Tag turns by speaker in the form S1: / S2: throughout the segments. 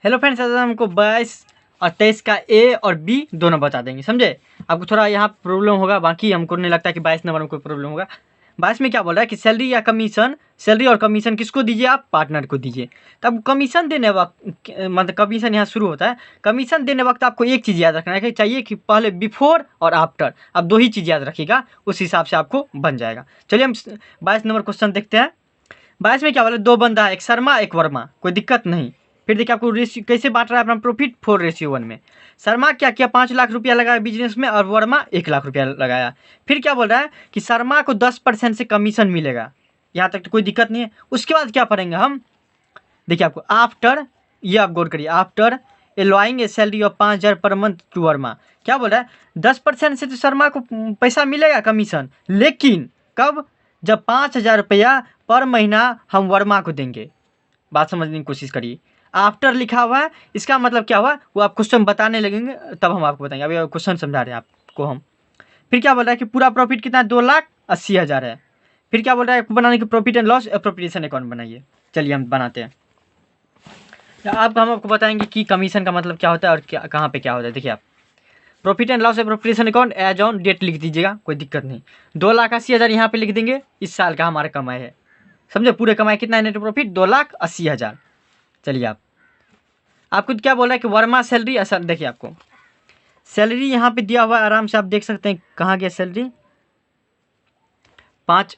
S1: Hello friends, आज हमको 22 और 23 का ए और बी दोनों बता देंगे। समझे? आपको थोड़ा यहाँ प्रॉब्लम होगा, बाकी हमको नहीं लगता कि 22 नंबर में कोई प्रॉब्लम होगा। 22 में क्या बोल रहा है कि सैलरी या कमीशन, सैलरी और कमीशन किसको दीजिए? आप पार्टनर को दीजिए। तब कमीशन देने वक्त मतलब कमीशन यहाँ शुरू होता है। कमीशन देने वक्त आपको एक चीज़ याद रखना है कि चाहिए कि पहले बिफोर और आफ्टर, आप दो ही चीज़ याद रखिएगा, उस हिसाब से आपको बन जाएगा। चलिए हम 22 नंबर क्वेश्चन देखते हैं। 22 में क्या बोला? दो बंदा है, एक शर्मा एक वर्मा, कोई दिक्कत नहीं। फिर देखिए आपको रेशियो कैसे बांट रहा है अपना प्रॉफिट, 4:1 में। शर्मा क्या किया? 5 लाख रुपया लगाया बिजनेस में और वर्मा 1 लाख रुपया लगाया। फिर क्या बोल रहा है कि शर्मा को 10% से कमीशन मिलेगा। यहाँ तक तो कोई दिक्कत नहीं है। उसके बाद क्या पढ़ेंगे हम? देखिए आपको आफ्टर, ये आप गौर करिए, after allowing A salary of 5,000 per month to Verma. क्या बोल रहा है? 10% से तो शर्मा को पैसा मिलेगा कमीशन, लेकिन कब? जब 5,000 रुपया पर महीना हम वर्मा को देंगे। बात समझने की कोशिश करिए। आफ्टर लिखा हुआ है, इसका मतलब क्या हुआ वो आप क्वेश्चन बताने लगेंगे तब हम आपको बताएंगे। अभी क्वेश्चन समझा रहे हैं आपको हम। फिर क्या बोल रहा है कि पूरा प्रॉफिट कितना है? 2,80,000 है। फिर क्या बोल रहा है? बनाने की profit and loss appropriation account बनाइए। चलिए हम बनाते हैं। हम आपको बताएंगे कि कमीशन का मतलब क्या होता है और क्या कहाँ पे क्या होता है। देखिए आप profit and loss appropriation account as on date लिख दीजिएगा, कोई दिक्कत नहीं। 2,80,000 यहाँ पे लिख देंगे, इस साल का हमारा कमाई है। समझे? पूरे कमाई कितना है? Net profit 2,80,000। चलिए आपको क्या बोल रहा है कि वर्मा सैलरी असल, देखिए आपको सैलरी यहाँ पे दिया हुआ है, आराम से आप देख सकते हैं। कहाँ गया सैलरी? 5,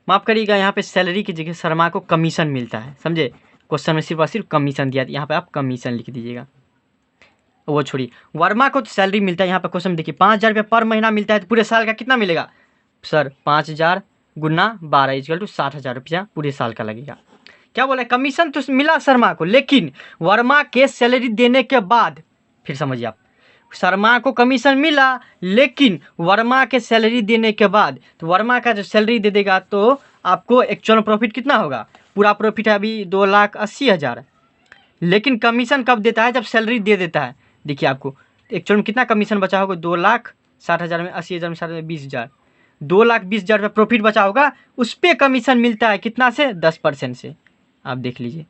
S1: माफ करिएगा, यहाँ पे सैलरी की जगह शर्मा को कमीशन मिलता है। समझे? क्वेश्चन में सिर्फ और सिर्फ कमीशन दिया, यहाँ पे आप कमीशन लिख दीजिएगा, वो छोड़िए। वर्मा को तो सैलरी मिलता है। यहाँ पे क्वेश्चन देखिए 5,000 रुपया पर महीना मिलता है, तो पूरे साल का कितना मिलेगा सर? 5,000 गुना 12 = 60,000 रुपया पूरे साल का लगेगा। क्या बोला? कमीशन तो मिला शर्मा को, लेकिन वर्मा के सैलरी देने के बाद, फिर समझिए आप, शर्मा को कमीशन मिला लेकिन वर्मा के सैलरी देने के बाद, तो वर्मा का जो सैलरी दे देगा तो आपको एक्चुअल प्रॉफिट कितना होगा? पूरा प्रॉफिट है अभी 2,80,000, लेकिन कमीशन कब देता है? जब सैलरी दे देता है। देखिए आपको एक्चुअल में कितना कमीशन बचा होगा? 2,60,000 में 80,000 में 60,000 20,000, 2,20,000 रुपये प्रॉफिट बचा होगा। उस पर कमीशन मिलता है कितना से? 10% से। आप देख लीजिए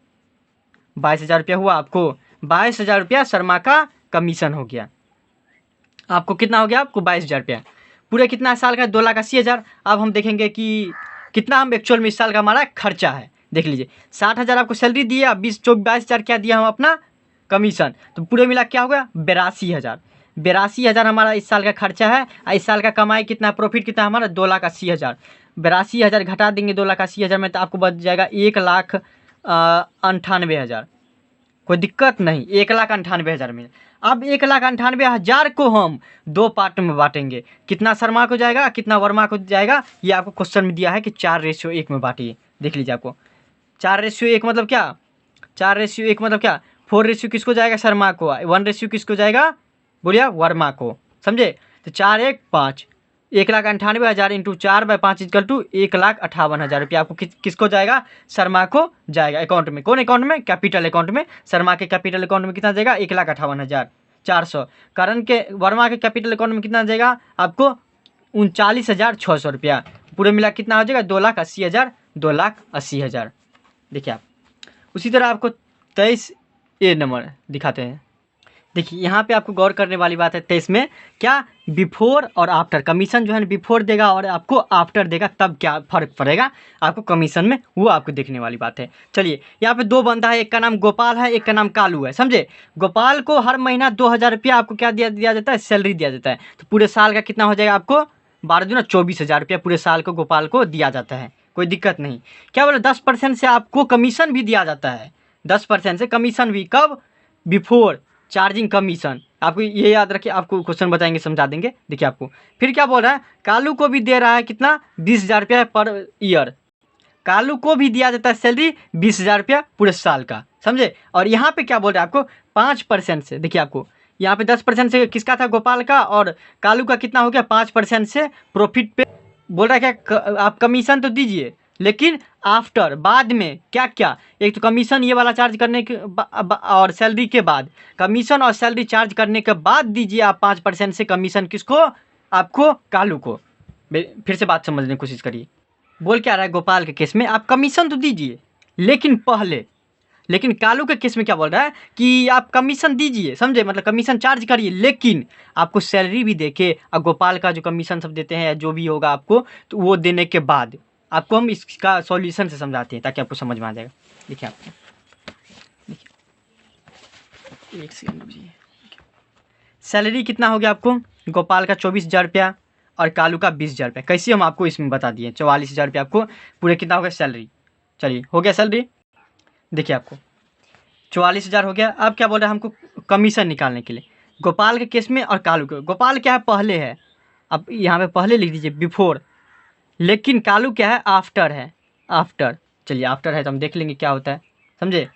S1: 22,000 रुपया हुआ आपको। 22,000 रुपया शर्मा का कमीशन हो गया। आपको कितना हो गया? आपको 22,000 रुपया। पूरे कितना साल का? 2,80,000। अब हम देखेंगे कि कितना हम एक्चुअल में इस साल का हमारा खर्चा है। देख लीजिए 60,000 आपको सैलरी दिया, 22,000 क्या दिया हम अपना कमीशन, तो पूरे मिला क्या हो गया? 82,000। 82,000 हमारा इस साल का खर्चा है। और इस साल का कमाई कितना? प्रॉफिट कितना हमारा? 2,80,000। 82,000 घटा देंगे 2,80,000 में, तो आपको बच जाएगा 1,98,000। कोई दिक्कत नहीं, 1,98,000 में। अब 1,98,000 को हम दो पार्ट में बांटेंगे। कितना शर्मा को जाएगा, कितना वर्मा को जाएगा, ये आपको क्वेश्चन में दिया है कि 4:1 में बांटिए। देख लीजिए आपको 4:1 मतलब क्या? 4:1 मतलब क्या? 4 किसको जाएगा? शर्मा को। 1 किसको जाएगा? बोलिए वर्मा को। समझे? तो 4,1,5, 1,98,000 इंटू 4/5 = 1,58,000 रुपया आपको किसको जाएगा? शर्मा को जाएगा अकाउंट में। कौन अकाउंट में? कैपिटल अकाउंट में। शर्मा के कैपिटल अकाउंट में कितना जाएगा? 1,58,400। करण के वर्मा के कैपिटल अकाउंट में कितना जाएगा आपको? 39,600 रुपया। पूरे मिला कितना हो जाएगा? 2,80,000, 2,80,000। देखिए आप उसी तरह आपको 23 नंबर दिखाते हैं। देखिए यहाँ पे आपको गौर करने वाली बात है 23 में, क्या बिफोर और आफ्टर। कमीशन जो है बिफोर देगा और आपको आफ्टर देगा, तब क्या फ़र्क पड़ेगा आपको कमीशन में, वो आपको देखने वाली बात है। चलिए यहाँ पे दो बंदा है, एक का नाम गोपाल है, एक का नाम कालू है। समझे? गोपाल को हर महीना 2,000 रुपया आपको क्या दिया जाता है? सैलरी दिया जाता है। तो पूरे साल का कितना हो जाएगा आपको? 12 दूना 24,000 रुपया पूरे साल को गोपाल को दिया जाता है। कोई दिक्कत नहीं। क्या बोले? 10% से आपको कमीशन भी दिया जाता है। 10% से कमीशन भी, कब? Before charging commission. आपको ये याद रखिए, आपको क्वेश्चन बताएंगे, समझा देंगे। देखिए आपको फिर क्या बोल रहा है? कालू को भी दे रहा है कितना? 20,000 रुपया पर ईयर। कालू को भी दिया जाता है सैलरी 20,000 रुपया पूरे साल का। समझे? और यहाँ पे क्या बोल रहा है आपको? 5% से। देखिए आपको यहाँ पे 10% से किसका था? गोपाल का। और कालू का कितना हो गया? 5% से प्रॉफिट पे बोल रहा है क्या? आप कमीशन तो दीजिए, लेकिन आफ्टर, बाद में क्या क्या? एक तो कमीशन ये वाला चार्ज करने के और सैलरी के बाद, कमीशन और सैलरी चार्ज करने के बाद दीजिए आप 5% से कमीशन। किसको? आपको कालू को। फिर से बात समझने की कोशिश करिए। बोल क्या रहा है गोपाल के केस में? आप कमीशन तो दीजिए, लेकिन पहले लेकिन कालू के केस में क्या बोल रहा है कि आप कमीशन दीजिए, समझे, मतलब कमीशन चार्ज करिए, लेकिन आपको सैलरी भी देके और गोपाल का जो कमीशन सब देते हैं या जो भी होगा आपको, तो वो देने के बाद आपको हम इसका सॉल्यूशन से समझाते हैं ताकि आपको समझ में आ जाएगा। देखिए आपको, देखिए एक सेकंड रुकिए। सैलरी कितना हो गया आपको, गोपाल का 24,000 रुपया और कालू का 20,000 रुपया। कैसे हम आपको इसमें बता दिए, 44,000 रुपया आपको पूरे कितना हो गया सैलरी। चलिए हो गया सैलरी, देखिए आपको 44,000 हो गया। अब क्या बोल रहा है हमको कमीशन निकालने के लिए, गोपाल के केस में और कालू के। गोपाल क्या है पहले है, अब यहाँ पे पहले लिख दीजिए बिफोर, लेकिन कालू क्या है आफ्टर है, आफ्टर। चलिए आफ्टर है तो हम देख लेंगे क्या होता है, समझे।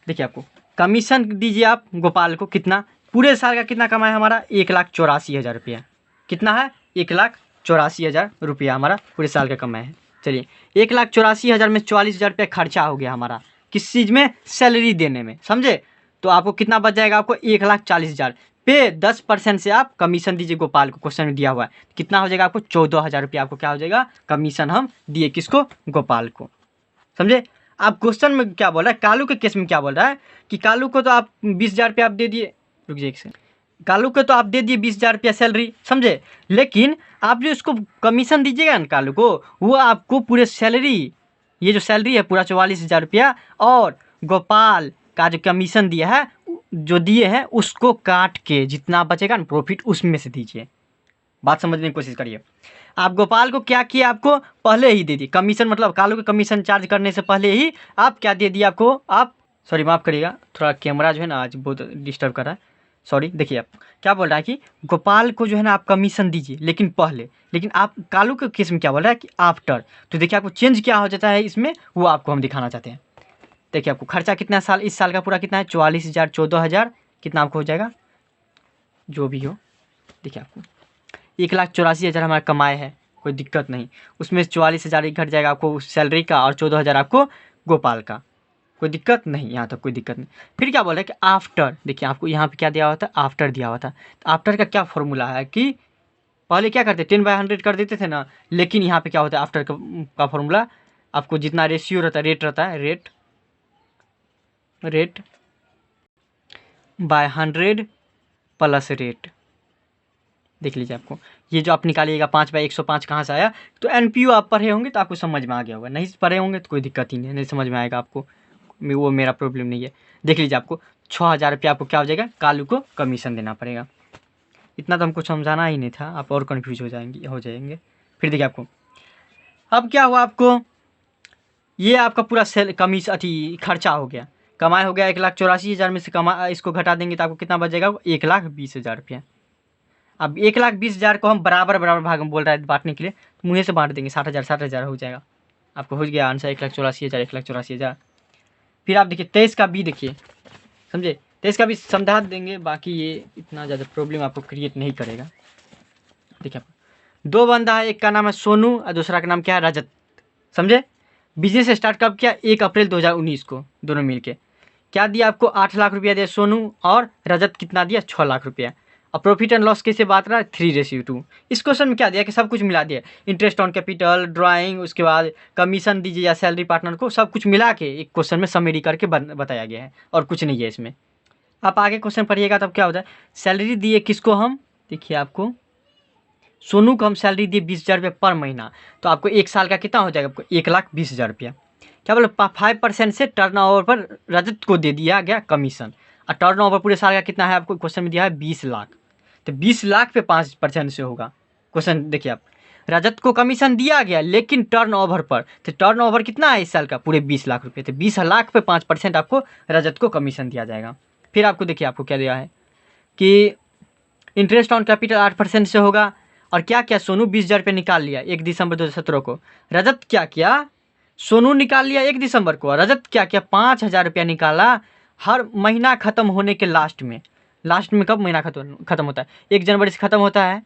S1: देखिए आपको कमीशन दीजिए आप गोपाल को, कितना पूरे साल का कितना कमाया हमारा 1,84,000 रुपया। कितना है 1,84,000 रुपया हमारा पूरे साल का कमाया है। चलिए 1,84,000 में 44,000 रुपया खर्चा हो गया हमारा किस चीज़ में, सैलरी देने में, समझे। तो आपको कितना बच जाएगा, आपको 1,40,000 पे 10% से आप कमीशन दीजिए गोपाल को। क्वेश्चन में दिया हुआ है कितना हो जाएगा आपको 14,000 रुपया आपको क्या हो जाएगा कमीशन हम दिए किसको, गोपाल को, समझे। आप क्वेश्चन में क्या बोल रहा है, कालू के केस में क्या बोल रहा है कि कालू को तो आप 20,000 रुपया आप दे दिए, रुक जाइए एक सेकंड, कालू को तो आप दे दिए 20,000 रुपया सैलरी, समझे, लेकिन आप जो इसको कमीशन दीजिएगा ना कालू को, वो आपको पूरे सैलरी, ये जो सैलरी है पूरा 44,000 रुपया और गोपाल का जो कमीशन दिया है जो दिए हैं उसको काट के जितना बचेगा ना प्रॉफिट उसमें से दीजिए। बात समझने की कोशिश करिए। आप गोपाल को क्या किया, आपको पहले ही दे दी कमीशन, मतलब कालू के कमीशन चार्ज करने से पहले ही आप क्या दे दिया आपको, आप सॉरी माफ़ करिएगा, थोड़ा कैमरा जो है ना आज बहुत डिस्टर्ब कर रहा है, सॉरी। देखिए आप क्या बोल रहा है कि गोपाल को जो है ना आप कमीशन दीजिए लेकिन पहले, लेकिन आप कालू के केस में क्या बोल रहा है कि आफ्टर। तो देखिए आपको चेंज क्या हो जाता है इसमें, वो आपको हम दिखाना चाहते हैं। देखिए आपको खर्चा कितना साल, इस साल का पूरा कितना है 44,000, 14,000 कितना आपको हो जाएगा जो भी हो। देखिए आपको 1,84,000 हमारा कमाए है, कोई दिक्कत नहीं, उसमें 44,000 ही घट जाएगा आपको सैलरी का और 14,000 आपको गोपाल का, कोई दिक्कत नहीं, यहाँ तक कोई दिक्कत नहीं। फिर क्या बोल रहे हैं कि आफ्टर, देखिए आपको यहाँ पे क्या दिया हुआ था, आफ्टर दिया हुआ था। तो आफ्टर का क्या फॉर्मूला है कि पहले क्या करते 10/100 कर देते थे ना, लेकिन यहाँ पे क्या होता है आफ्टर का फॉर्मूला, आपको जितना रेशियो रहता है, रेट रहता है, रेट बाय 100 प्लस रेट। देख लीजिए आपको ये जो आप निकालिएगा 5/105 कहाँ से आया, तो एनपीयू आप पढ़े होंगे तो आपको समझ में आ गया होगा, नहीं पढ़े होंगे तो कोई दिक्कत ही नहीं समझ में आएगा आपको, वो मेरा प्रॉब्लम नहीं है। देख लीजिए आपको 6,000 रुपया आपको क्या हो जाएगा, कालू को कमीशन देना पड़ेगा। इतना तो हमको समझाना ही नहीं था, आप और कन्फ्यूज हो जाएंगे। फिर देखिए आपको अब क्या हुआ, आपको ये आपका पूरा कमीशन खर्चा हो गया, कमाई हो गया 1,84,000 में से इसको घटा देंगे तो आपको कितना बच जाएगा 1,20,000 रुपया। अब 1,20,000 को हम बराबर भाग में बोल रहा है बांटने के लिए, तो मुँह से बांट देंगे 60,000 हो जाएगा, आपको हो गया आंसर 1,84,000। फिर आप देखिए 23 का भी देखिए, समझे, 23 का भी समझा देंगे, बाकी ये इतना ज़्यादा प्रॉब्लम आपको क्रिएट नहीं करेगा। देखिए आपको 2 बंदा है, एक का नाम है सोनू और दूसरा का नाम क्या है रजत, समझे। बिजनेस स्टार्ट कब किया 1 अप्रैल 2019 को, दोनों मिलके क्या दिया आपको 8 लाख रुपया दिया सोनू और रजत कितना दिया 6 लाख रुपया। और प्रॉफिट एंड लॉस कैसे बात रहा है 3:2। इस क्वेश्चन में क्या दिया कि सब कुछ मिला दिया, इंटरेस्ट ऑन कैपिटल, ड्राइंग, उसके बाद कमीशन दीजिए या सैलरी पार्टनर को, सब कुछ मिला के एक क्वेश्चन में समरी करके बताया गया है और कुछ नहीं है इसमें। आप आगे क्वेश्चन पढ़िएगा तब क्या होता है, सैलरी दिए किसको हम, देखिए आपको सोनू को हम सैलरी दिए 20,000 रुपये पर महीना, तो आपको एक साल का कितना हो जाएगा आपको 1,20,000 रुपया। क्या बोले 5% से टर्नओवर पर रजत को दे दिया गया कमीशन, और टर्नओवर पूरे साल का कितना है आपको क्वेश्चन में दिया है 20 लाख, तो 20 लाख पे 5% से होगा क्वेश्चन। देखिए आप रजत को कमीशन दिया गया लेकिन टर्नओवर पर, तो टर्नओवर कितना है इस साल का पूरे 20 लाख रुपये, तो 20 लाख पे 5% आपको रजत को कमीशन दिया जाएगा। फिर आपको देखिए आपको क्या दिया है कि इंटरेस्ट ऑन कैपिटल 8% से होगा, और क्या क्या सोनू 20,000 रुपये निकाल लिया 1 दिसंबर 2017 को, रजत क्या किया, सोनू निकाल लिया 1 दिसंबर को, रजत क्या किया 5,000 रुपया निकाला हर महीना ख़त्म होने के लास्ट में कब महीना ख़त्म होता है 1 जनवरी से ख़त्म होता है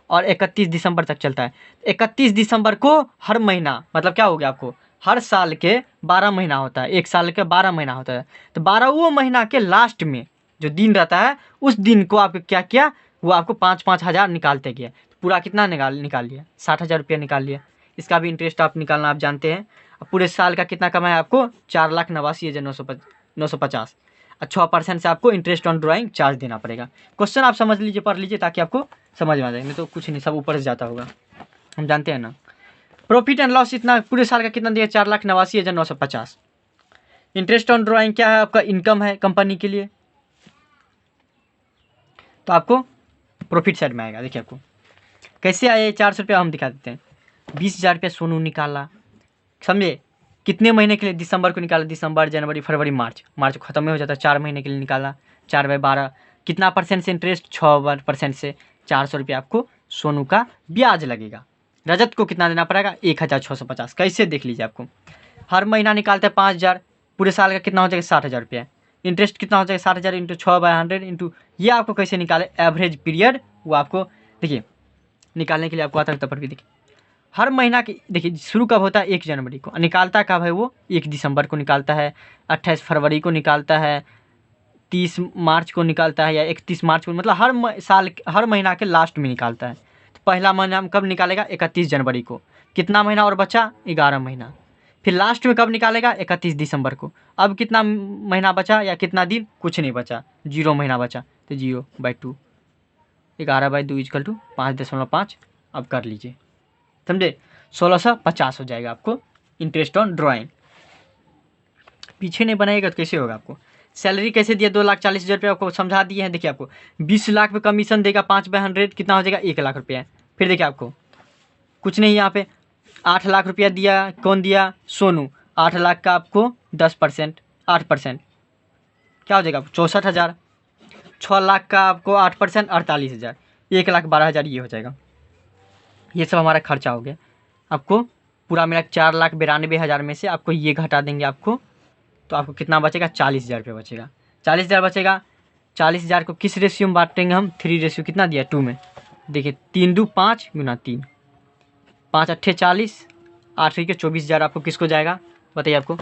S1: और 31 दिसंबर तक चलता है। 31 दिसंबर को हर महीना, मतलब क्या हो गया आपको हर साल के 12 महीना होता है, एक साल के 12 महीना होता है, तो 12वें महीना के लास्ट में जो दिन रहता है उस दिन को आप क्या किया, वो आपको 5-5 हज़ार निकालते गया, तो पूरा कितना निकाल लिया 60,000 रुपया निकाल लिया। इसका भी इंटरेस्ट आप निकालना आप जानते हैं, पूरे साल का कितना कमाया आपको 4,89,950 और 6% से आपको इंटरेस्ट ऑन ड्राइंग चार्ज देना पड़ेगा। क्वेश्चन आप समझ लीजिए, पढ़ लीजिए, ताकि आपको समझ में आ जाए, नहीं तो कुछ नहीं, सब ऊपर से जाता होगा, हम जानते हैं ना। प्रॉफिट एंड लॉस इतना पूरे साल का कितना दिया 4,89,950। इंटरेस्ट ऑन ड्राइंग क्या है आपका, इनकम है कंपनी के लिए, तो आपको प्रॉफिट साइड में आएगा। देखिए आपको कैसे आए 400 रुपया, हम दिखा देते हैं। 20,000 रुपया सोनू निकाला, समझे, कितने महीने के लिए, दिसंबर को निकाला, दिसंबर जनवरी फरवरी मार्च, मार्च खत्म में हो जाता है, 4 महीने के लिए निकाला, 4/12, कितना परसेंट से इंटरेस्ट, 6% से 400 रुपया आपको सोनू का ब्याज लगेगा। रजत को कितना देना पड़ेगा 1,650। कैसे देख लीजिए, आपको हर महीना निकालते हैं 5,000, पूरे साल का कितना हो जाएगा 60,000 रुपया, इंटरेस्ट कितना हो जाएगा 60,000 इंटू 6/100 इंटू, ये आपको कैसे निकाले एवरेज पीरियड, वो आपको देखिए निकालने के लिए आपको आता है, तब पर भी देखिए हर महीना की, देखिए शुरू कब होता है 1 जनवरी को, निकालता कब है वो 1 दिसंबर को निकालता है, 28 फरवरी को निकालता है, 30 मार्च को निकालता है, या 31 मार्च को, मतलब साल हर महीना के लास्ट में निकालता है। तो पहला महीना हम कब निकालेगा 31 जनवरी को, कितना महीना और बचा 11 महीना, फिर लास्ट में कब निकालेगा 31 दिसंबर को। अब कितना महीना बचा या कितना दिन, कुछ नहीं बचा, 0 महीना बचा, तो 0/2, 11/2 = 5.5। अब कर लीजिए, समझे, 1650 हो जाएगा आपको इंटरेस्ट ऑन ड्राइंग। पीछे नहीं बनाएगा तो कैसे होगा आपको। सैलरी कैसे दिया 2,40,000 रुपये आपको समझा दिए हैं। देखिए आपको 20 लाख पे कमीशन देगा, 5/100 कितना हो जाएगा 1 लाख रुपया। फिर देखिए आपको कुछ नहीं, यहाँ पे 8 लाख रुपया दिया, कौन दिया, सोनू, 8 लाख का आपको 10%, 8% क्या हो जाएगा 64,000, 6 लाख का आपको 8% 48,000, 1,12,000 ये हो जाएगा। ये सब हमारा खर्चा हो गया। आपको पूरा मेरा 4,92,000 में से आपको ये घटा देंगे आपको, तो आपको कितना बचेगा 40,000 रुपये बचेगा। 40,000 बचेगा, 40,000 को किस रेशियो में बांटेंगे हम, 3 रेशियो कितना दिया 2 में। देखिए 3×2 5 × 3, 5 × 8 = 40, 8 × 24,000 आपको किसको जाएगा बताइए आपको।